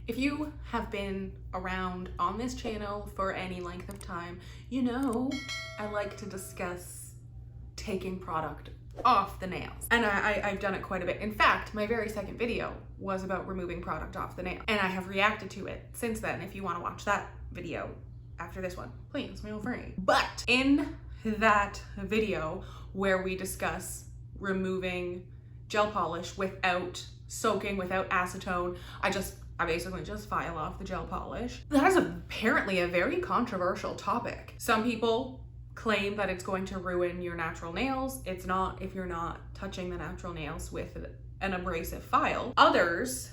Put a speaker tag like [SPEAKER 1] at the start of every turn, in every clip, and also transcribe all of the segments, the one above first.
[SPEAKER 1] If you have been around on this channel for any length of time, you know I like to discuss taking product off the nails. And I've done it quite a bit. In fact, my very second video was about removing product off the nail. And I have reacted to it since then. If you want to watch that video after this one, please feel free. But in that video where we discuss removing gel polish without soaking, without acetone, I basically just file off the gel polish. That is apparently a very controversial topic. Some people claim that it's going to ruin your natural nails. It's not if you're not touching the natural nails with an abrasive file. Others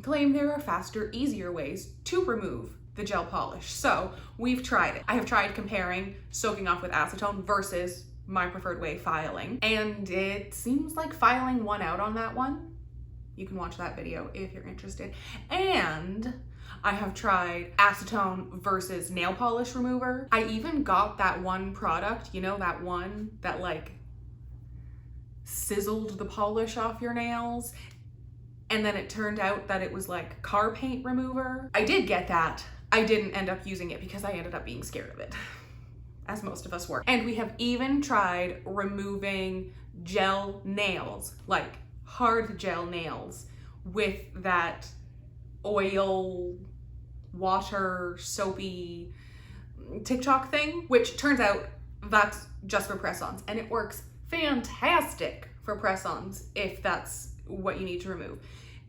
[SPEAKER 1] claim there are faster, easier ways to remove the gel polish. So we've tried it. I have tried comparing soaking off with acetone versus my preferred way, filing. And it seems like filing won out on that one. You can watch that video if you're interested. And I have tried acetone versus nail polish remover. I even got that one product, you know, that one that like sizzled the polish off your nails. And then it turned out that it was like car paint remover. I did get that. I didn't end up using it because I ended up being scared of it, as most of us were. And we have even tried removing gel nails, like hard gel nails, with that oil, water, soapy TikTok thing, which turns out that's just for press-ons, and it works fantastic for press-ons if that's what you need to remove.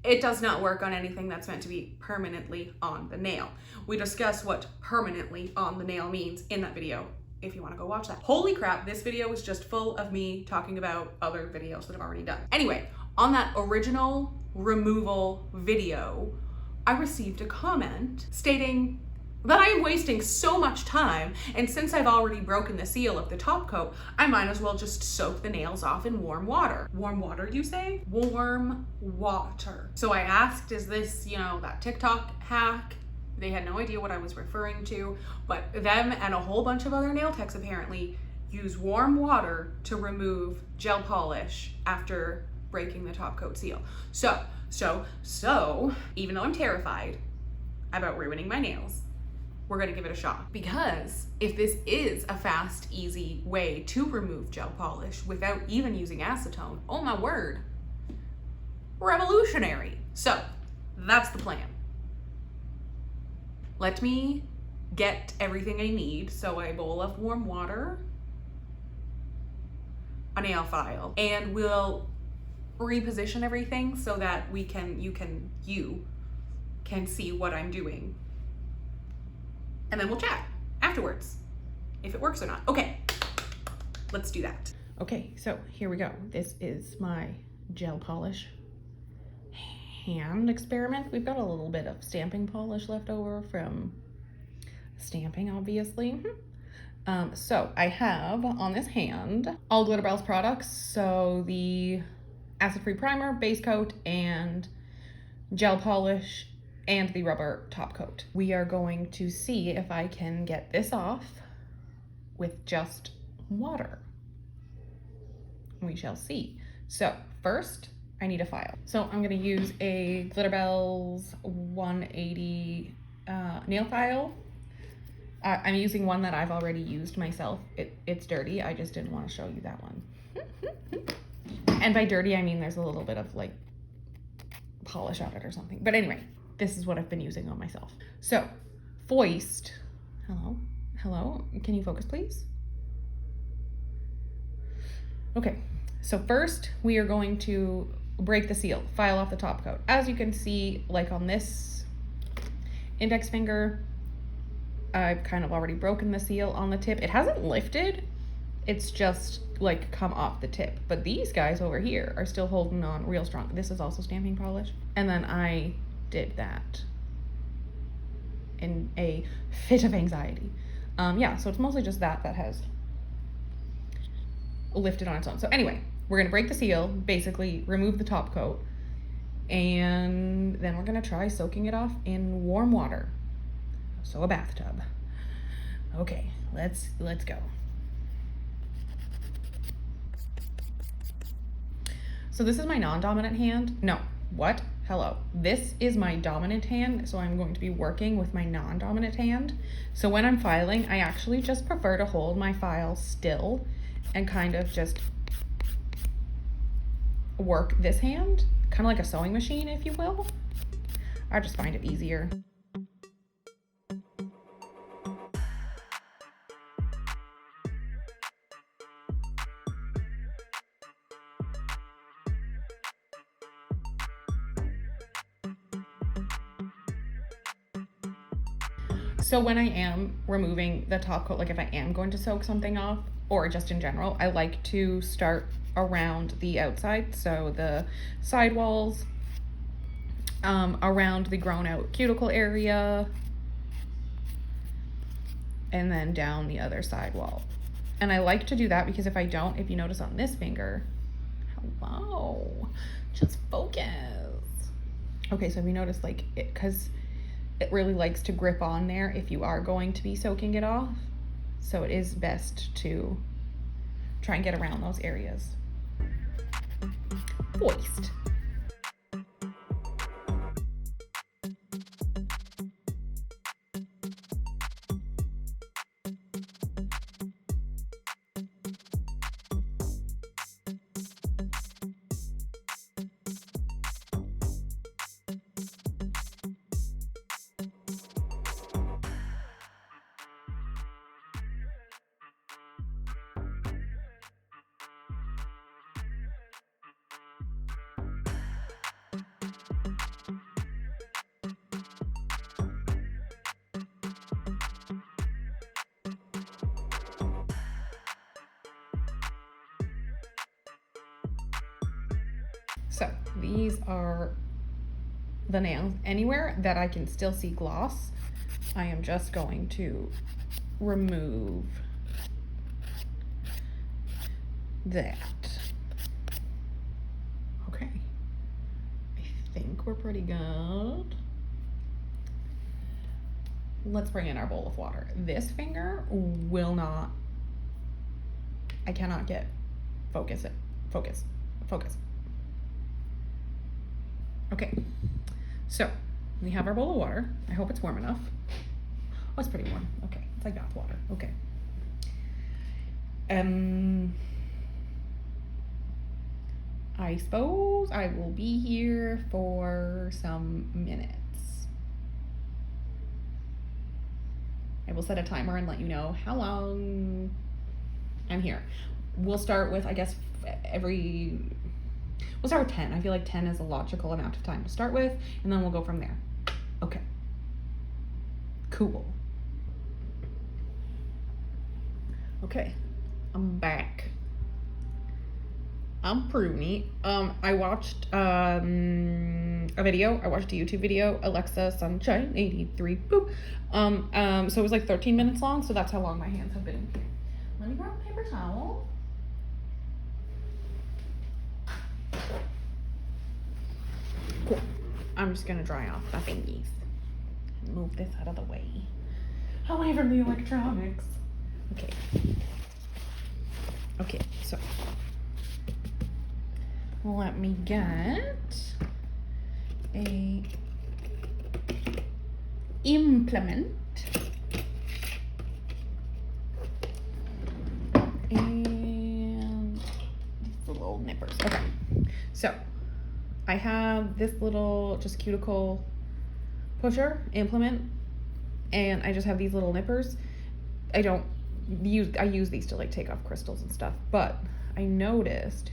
[SPEAKER 1] It does not work on anything that's meant to be permanently on the nail. We discuss what permanently on the nail means in that video if you want to go watch that. Holy crap, this video was just full of me talking about other videos that I've already done. Anyway, on that original removal video, I received a comment stating that I am wasting so much time, and since I've already broken the seal of the top coat, I might as well just soak the nails off in warm water. Warm water, you say? Warm water. So I asked, is this, you know, that TikTok hack? They had no idea what I was referring to, but them and a whole bunch of other nail techs apparently use warm water to remove gel polish after breaking the top coat seal. So, even though I'm terrified about ruining my nails, we're gonna give it a shot. Because if this is a fast, easy way to remove gel polish without even using acetone, oh my word, revolutionary. So, that's the plan. Let me get everything I need. So a bowl of warm water, a nail file, and we'll reposition everything so that you can see what I'm doing. And then we'll chat afterwards if it works or not. Okay, let's do that. Okay, so here we go. This is my gel polish hand experiment. We've got a little bit of stamping polish left over from stamping, obviously. So I have on this hand all Glitterbels products. So the acid-free primer, base coat, and gel polish, and the rubber top coat. We are going to see if I can get this off with just water. We shall see. So first, I need a file. So I'm gonna use a Glitterbels 180 nail file. I'm using one that I've already used myself. It's dirty, I just didn't want to show you that one. And by dirty, I mean there's a little bit of like polish on it or something. But anyway, this is what I've been using on myself. So, foist, hello, can you focus please? Okay, so first we are going to break the seal, file off the top coat. As you can see, like on this index finger, I've kind of already broken the seal on the tip. It hasn't lifted, it's just like come off the tip. But these guys over here are still holding on real strong. This is also stamping polish. And then I did that in a fit of anxiety. Yeah, so it's mostly just that has lifted on its own. So anyway, we're gonna break the seal, basically remove the top coat, and then we're gonna try soaking it off in warm water. So a bathtub. Okay, let's go. So this is my non-dominant hand. No, what? hello. This is my dominant hand, so I'm going to be working with my non-dominant hand. So when I'm filing, I actually just prefer to hold my file still and kind of just work this hand, kind of like a sewing machine, if you will. I just find it easier. So when I am removing the top coat, like if I am going to soak something off, or just in general, I like to start around the outside, so the sidewalls, around the grown out cuticle area, and then down the other sidewall. And I like to do that because if I don't, if you notice on this finger, hello, just focus. Okay, so if you notice, like, it, because it really likes to grip on there if you are going to be soaking it off. So it is best to try and get around those areas. Hoist. So these are the nails. Anywhere that I can still see gloss, I am just going to remove that. Okay, I think we're pretty good. Let's bring in our bowl of water. This finger will not, I cannot get focus. Okay, so we have our bowl of water. I hope it's warm enough. Oh, it's pretty warm. Okay, it's like bath water. Okay. I suppose I will be here for some minutes. I will set a timer and let you know how long I'm here. We'll start with, I guess, we'll start with 10. I feel like 10 is a logical amount of time to start with, and then we'll go from there. Okay. Cool. Okay, I'm back. I'm Pruny. I watched a video. I watched a YouTube video, Alexa Sunshine 83. Boop. So it was like 13 minutes long, so that's how long my hands have been. Let me grab a paper towel. Cool. I'm just gonna dry off my fingies. Move this out of the way. Away from the electronics. Okay. Okay, so let me get a implement and these little nippers. Okay, so I have this little just cuticle pusher implement, and I just have these little nippers. I use these to like take off crystals and stuff, but I noticed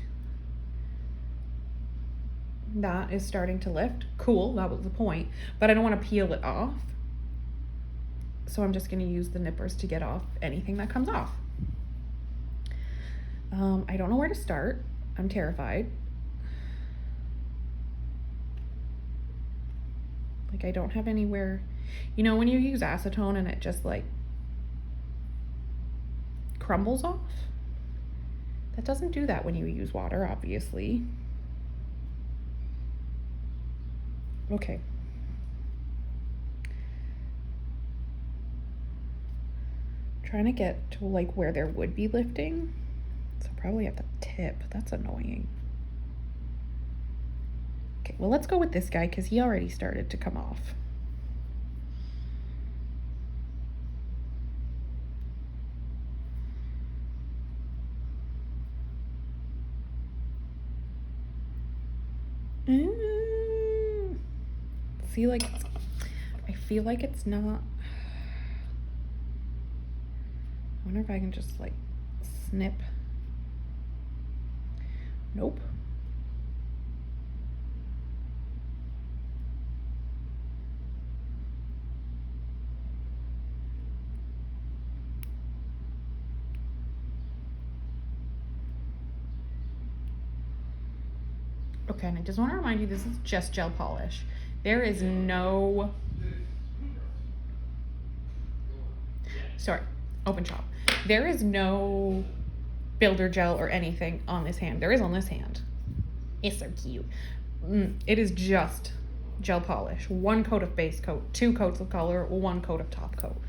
[SPEAKER 1] that is starting to lift. Cool, that was the point, but I don't want to peel it off, so I'm just going to use the nippers to get off anything that comes off. I don't know where to start. I'm terrified. Like, I don't have anywhere, you know, when you use acetone and it just like crumbles off. That doesn't do that when you use water, obviously. Okay. Trying to get to like where there would be lifting. So probably at the tip. That's annoying. Okay, well, let's go with this guy because he already started to come off. I feel like it's not. I wonder if I can just like snip. Nope. Okay, and I just want to remind you, this is just gel polish. There is no, sorry, open shop. There is no builder gel or anything on this hand. There is on this hand. It's so cute. It is just gel polish. 1 coat of base coat, 2 coats of color, 1 coat of top coat.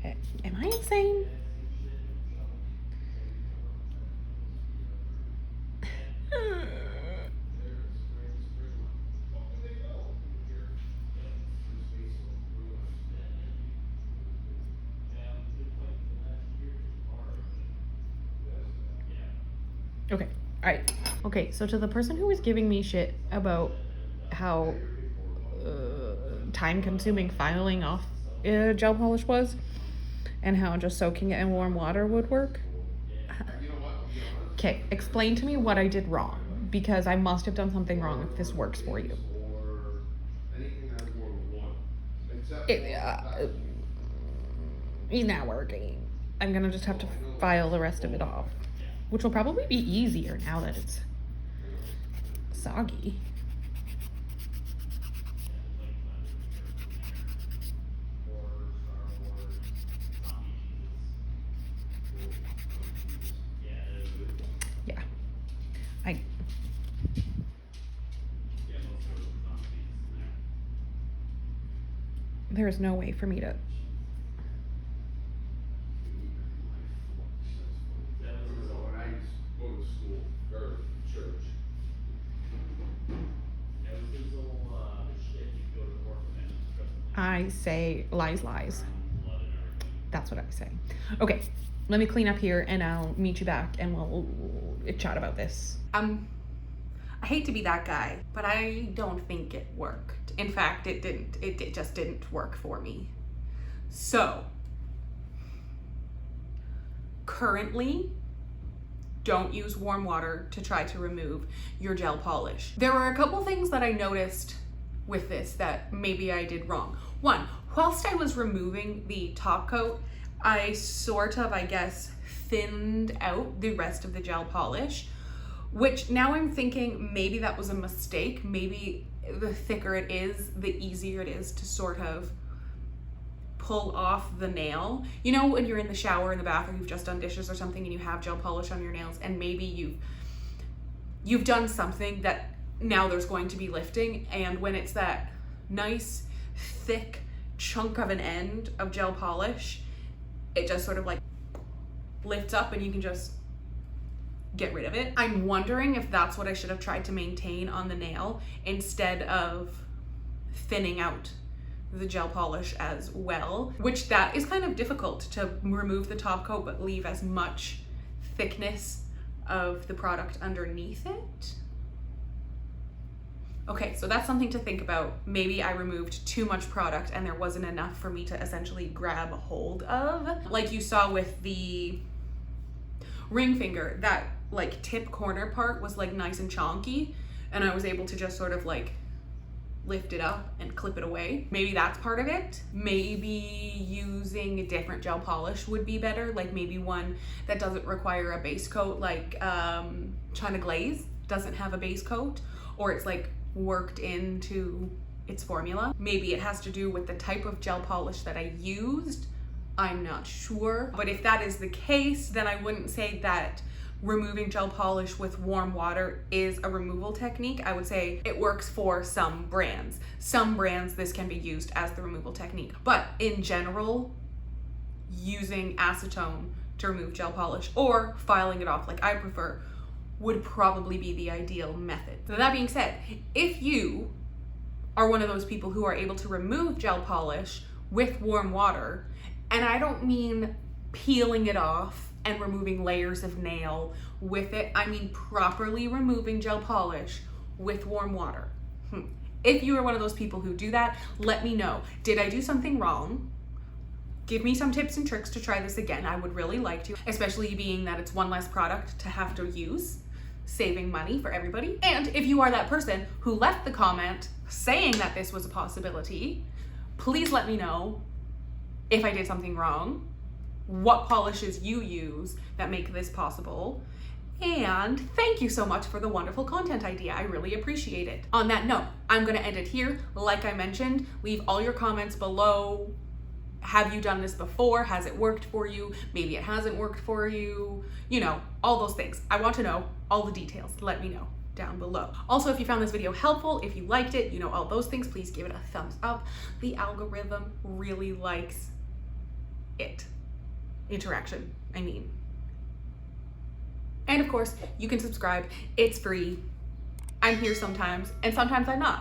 [SPEAKER 1] Am I insane? Okay, all right. Okay, so to the person who was giving me shit about how time-consuming filing off gel polish was and how just soaking it in warm water would work. Okay, explain to me what I did wrong, because I must have done something wrong if this works for you. He's not working. I'm gonna just have to file the rest of it off, which will probably be easier now that it's soggy. Yeah. There is no way for me to. I say lies. That's what I say. Okay, let me clean up here and I'll meet you back and we'll chat about this. I hate to be that guy, but I don't think it worked. In fact, it didn't. It just didn't work for me. So, currently, don't use warm water to try to remove your gel polish. There were a couple things that I noticed with this that maybe I did wrong. One, whilst I was removing the top coat, I sort of, I guess, thinned out the rest of the gel polish, which now I'm thinking maybe that was a mistake. Maybe the thicker it is, the easier it is to sort of pull off the nail. You know, when you're in the shower in the bathroom, you've just done dishes or something and you have gel polish on your nails, and maybe you've done something that now there's going to be lifting, and when it's that nice thick chunk of an end of gel polish, it just sort of like lifts up and you can just get rid of it. I'm wondering if that's what I should have tried to maintain on the nail instead of thinning out the gel polish as well, which that is kind of difficult to remove the top coat but leave as much thickness of the product underneath it. Okay, so that's something to think about. Maybe I removed too much product and there wasn't enough for me to essentially grab a hold of. Like you saw with the ring finger, that like tip corner part was like nice and chonky, and I was able to just sort of like lift it up and clip it away. Maybe that's part of it. Maybe using a different gel polish would be better, like maybe one that doesn't require a base coat, like China Glaze doesn't have a base coat, or it's like worked into its formula. Maybe it has to do with the type of gel polish that I used. I'm not sure. But if that is the case, then I wouldn't say that removing gel polish with warm water is a removal technique. I would say it works for some brands. Some brands, this can be used as the removal technique. But in general, using acetone to remove gel polish, or filing it off like I prefer would probably be the ideal method. Now, that being said, if you are one of those people who are able to remove gel polish with warm water, and I don't mean peeling it off and removing layers of nail with it, I mean properly removing gel polish with warm water. If you are one of those people who do that, let me know. Did I do something wrong? Give me some tips and tricks to try this again. I would really like to, especially being that it's one less product to have to use, saving money for everybody. And if you are that person who left the comment saying that this was a possibility, please let me know if I did something wrong, what polishes you use that make this possible, and thank you so much for the wonderful content idea. I really appreciate it. On that note, I'm gonna end it here. Like I mentioned, leave all your comments below. Have you done this before? Has it worked for you? Maybe it hasn't worked for you. You know, all those things. I want to know all the details. Let me know down below. Also, if you found this video helpful, if you liked it, you know, all those things, please give it a thumbs up. The algorithm really likes it. Interaction, I mean. And of course, you can subscribe. It's free. I'm here sometimes, and sometimes I'm not.